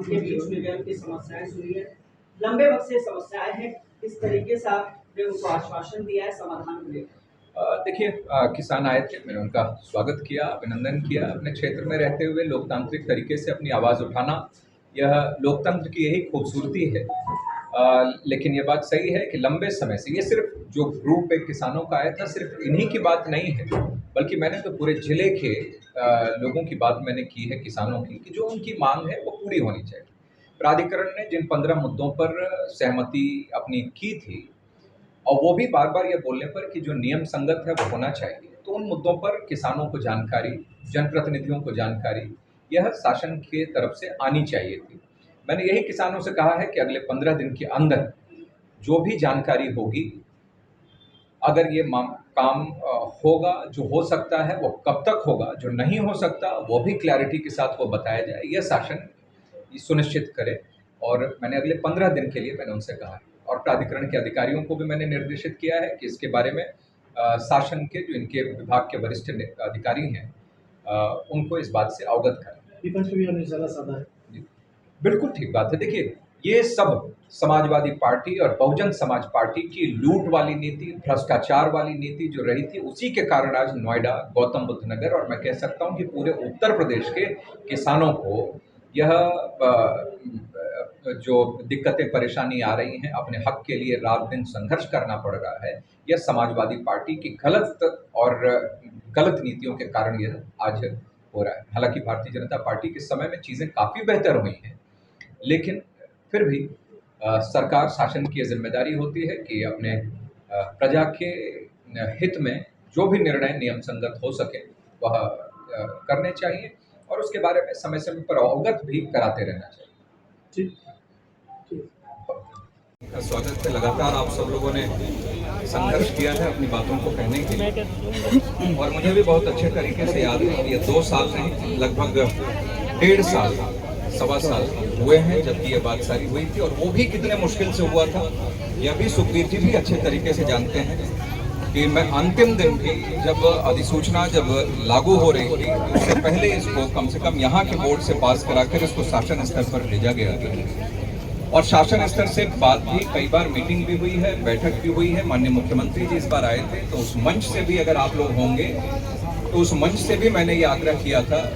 उनके बीच में गए, उनकी समस्याएं सुनी है, लंबे वक्त से समस्याएं हैं, किस तरीके से आपने उनको आश्वासन दिया है समाधान को लेकर? देखिए, किसान आए थे, मैंने उनका स्वागत किया, अभिनंदन किया। अपने क्षेत्र में रहते हुए लोकतांत्रिक तरीके से अपनी आवाज़ उठाना, यह लोकतंत्र की यही खूबसूरती है। लेकिन ये बात सही है कि लंबे समय से ये सिर्फ जो ग्रुप एक किसानों का आया था, सिर्फ इन्हीं की बात नहीं है, बल्कि मैंने तो पूरे जिले के लोगों की बात मैंने की है, किसानों की, कि जो उनकी मांग है वो पूरी होनी चाहिए। प्राधिकरण ने जिन 15 मुद्दों पर सहमति अपनी की थी, और वो भी बार बार ये बोलने पर कि जो नियम संगत है वो होना चाहिए, तो उन मुद्दों पर किसानों को जानकारी, जनप्रतिनिधियों को जानकारी यह शासन के तरफ से आनी चाहिए थी। मैंने यही किसानों से कहा है कि अगले 15 दिन के अंदर जो भी जानकारी होगी, अगर ये काम होगा, जो हो सकता है वो कब तक होगा, जो नहीं हो सकता वो भी क्लैरिटी के साथ वो बताया जाए, यह शासन सुनिश्चित करे। और मैंने अगले 15 दिन के लिए मैंने उनसे कहा है, और प्राधिकरण के अधिकारियों को भी मैंने निर्देशित किया है कि इसके बारे में शासन के जो इनके विभाग के वरिष्ठ अधिकारी हैं उनको इस बात से अवगत करें। विपक्ष भी हमें ज़्यादा साधा है। बिल्कुल ठीक बात है। देखिए, ये सब समाजवादी पार्टी और बहुजन समाज पार्टी की लूट वाली नीति, भ्रष्टाचार वाली नीति जो रही थी, उसी के कारण आज नोएडा, गौतम बुद्ध नगर और मैं कह सकता हूँ कि पूरे उत्तर प्रदेश के किसानों को यह जो दिक्कतें परेशानी आ रही हैं, अपने हक के लिए रात दिन संघर्ष करना पड़ रहा है, यह समाजवादी पार्टी की गलत नीतियों के कारण यह आज हो रहा है। हालांकि भारतीय जनता पार्टी के समय में चीज़ें काफ़ी बेहतर हुई हैं, लेकिन फिर भी सरकार, शासन की जिम्मेदारी होती है कि अपने प्रजा के हित में जो भी निर्णय नियम संगत हो सके वह करने चाहिए, और उसके बारे में समय समय पर अवगत भी कराते रहना चाहिए। ठीक। स्वागत है। लगातार आप सब लोगों ने संघर्ष किया है अपनी बातों को कहने के लिए, और मुझे भी बहुत अच्छे तरीके से याद है। ये 2 साल नहीं, लगभग 1.5 साल, 1.25 साल हुए हैं जबकि ये बात सारी हुई थी, और वो भी कितने मुश्किल से हुआ था यह भी सुखबीर जी भी अच्छे तरीके से जानते हैं कि मैं अंतिम दिन भी जब अधिसूचना जब लागू हो रही थी, उससे पहले इसको कम से कम यहाँ के बोर्ड से पास कराकर इसको शासन स्तर पर भेजा गया था, और शासन स्तर से बात भी कई बार मीटिंग भी हुई है, बैठक भी हुई है। माननीय मुख्यमंत्री जी इस बार आए थे, तो उस मंच से भी अगर आप लोग होंगे तो उस मंच से भी मैंने ये आग्रह किया था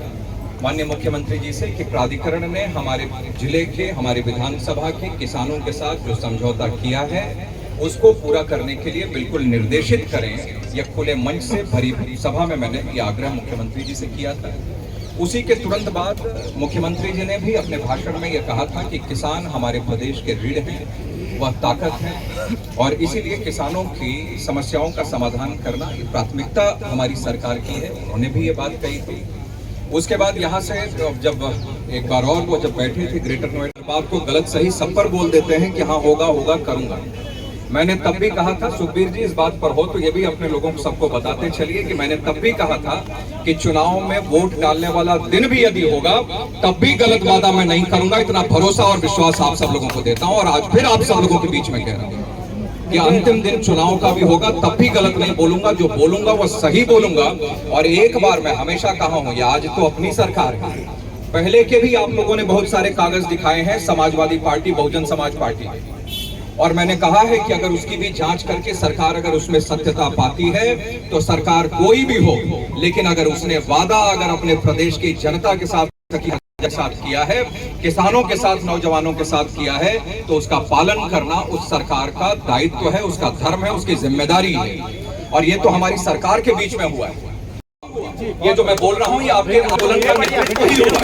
माननीय मुख्यमंत्री जी से कि प्राधिकरण ने हमारे जिले के, हमारे विधानसभा के किसानों के साथ जो समझौता किया है उसको पूरा करने के लिए बिल्कुल निर्देशित करें। यह खुले मंच से भरी सभा में मैंने ये आग्रह मुख्यमंत्री जी से किया था। उसी के तुरंत बाद मुख्यमंत्री जी ने भी अपने भाषण में यह कहा था कि किसान हमारे प्रदेश के रीढ़ हैं, वह ताकत है, और इसीलिए किसानों की समस्याओं का समाधान करना प्राथमिकता हमारी सरकार की है। उन्होंने भी ये बात कही थी। उसके बाद यहाँ से जब एक बार और वो जब बैठे थे ग्रेटर नोएडा, बात को गलत सही सब पर बोल देते हैं कि हाँ होगा होगा करूंगा। मैंने तब भी कहा था, सुखबीर जी इस बात पर हो तो ये भी अपने लोगों को सबको बताते चलिए कि मैंने तब भी कहा था कि चुनाव में वोट डालने वाला दिन भी यदि होगा तब भी गलत वादा मैं नहीं करूंगा। इतना भरोसा और विश्वास आप सब लोगों को देता हूं, और आज फिर आप सब लोगों के बीच में कह रहा हूं कि अंतिम दिन चुनाव का भी होगा तब भी गलत नहीं बोलूंगा, जो बोलूंगा वो सही बोलूंगा। और एक बार मैं हमेशा कहा हूं, ये आज तो अपनी सरकार है, पहले के भी आप लोगों ने बहुत सारे कागज दिखाए हैं समाजवादी पार्टी, बहुजन समाज पार्टी, और मैंने कहा है कि अगर उसकी भी जांच करके सरकार अगर उसमें सत्यता पाती है तो सरकार कोई भी हो, लेकिन अगर उसने वादा अगर अपने प्रदेश की जनता के साथ किया है, किसानों के साथ, नौजवानों के साथ किया है, तो उसका पालन करना उस सरकार का दायित्व है, उसका धर्म है, उसकी जिम्मेदारी है। और ये तो हमारी सरकार के बीच में हुआ है। ये जो मैं बोल रहा हूँ ये आपके आंदोलन का नेतृत्व ही हुआ,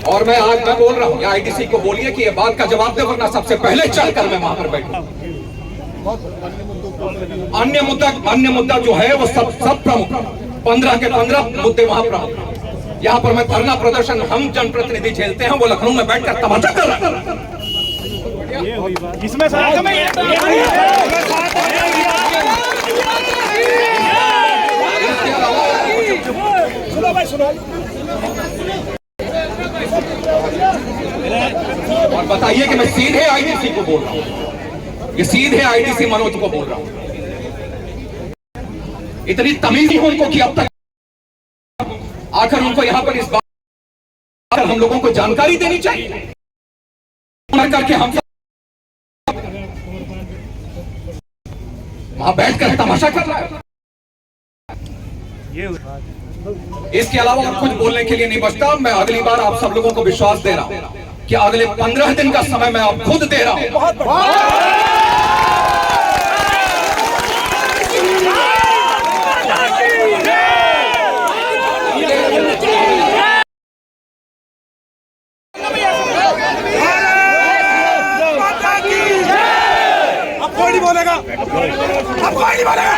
और मैं आज मैं बोल रहा हूँ आईटीसी को बोलिए कि ये बात का जवाब दे, वरना सबसे पहले चलकर मैं वहां पर बैठूं। अन्य मुद्दा जो है वो सब प्रमुख 15 के 15 मुद्दे वहां प्रमुख। यहाँ पर मैं धरना प्रदर्शन हम जनप्रतिनिधि झेलते हैं, वो लखनऊ में बैठकर तमाचा कर रहा है। इसमें और बताइए कि मैं सीधे आईटीसी को बोल रहा हूँ, ये सीधे आईटीसी मनोज को बोल रहा हूँ। इतनी तमीज ही उनको कि अब तक आखिर उनको यहाँ पर इस बात हम लोगों को जानकारी देनी चाहिए करके हम वहां बैठकर तमाशा कर रहा है। इसके अलावा और कुछ बोलने के लिए नहीं बचता। मैं अगली बार आप सब लोगों को विश्वास दे रहा हूं कि अगले 15 दिन का समय मैं आप खुद दे रहा हूं। बोलेगा अब कोई नहीं बोलेगा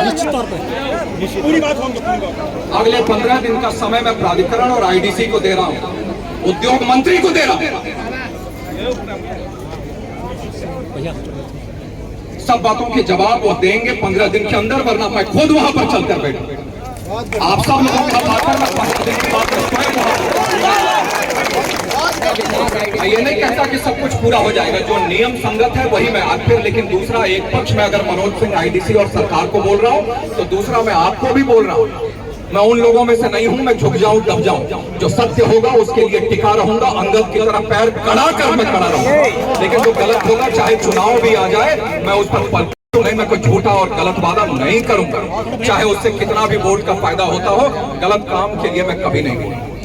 निश्चित तौर पे पूरी बात होंगी। अगले 15 दिन का समय मैं प्राधिकरण और आईडीसी को दे रहा हूं, उद्योग मंत्री को दे रहा हूं। सब बातों के जवाब वो देंगे 15 दिन के अंदर, वरना मैं खुद वहां पर चलकर बैठूं। आप सब लोगों के साथ आकर मैं 15 दिन की बात ये नहीं कहता कि सब कुछ पूरा हो जाएगा, जो नियम संगत है वही मैं आज फिर। लेकिन दूसरा एक पक्ष में अगर मनोज सिंह आईडीसी और सरकार को बोल रहा हूं, तो दूसरा मैं आपको भी बोल रहा हूं। मैं उन लोगों में से नहीं हूं मैं झुक जाऊं दब जाऊं। जो सत्य होगा उसके लिए टिका रहूंगा, अंगद की तरह पैर गड़ा कर मैं खड़ा रहूंगा। लेकिन जो गलत होगा, चाहे चुनाव भी आ जाए, मैं उस पर नहीं, मैं कोई झूठा और गलत वादा नहीं करूंगा। चाहे उससे कितना भी वोट का फायदा होता हो, गलत काम के लिए मैं कभी नहीं करूंगा।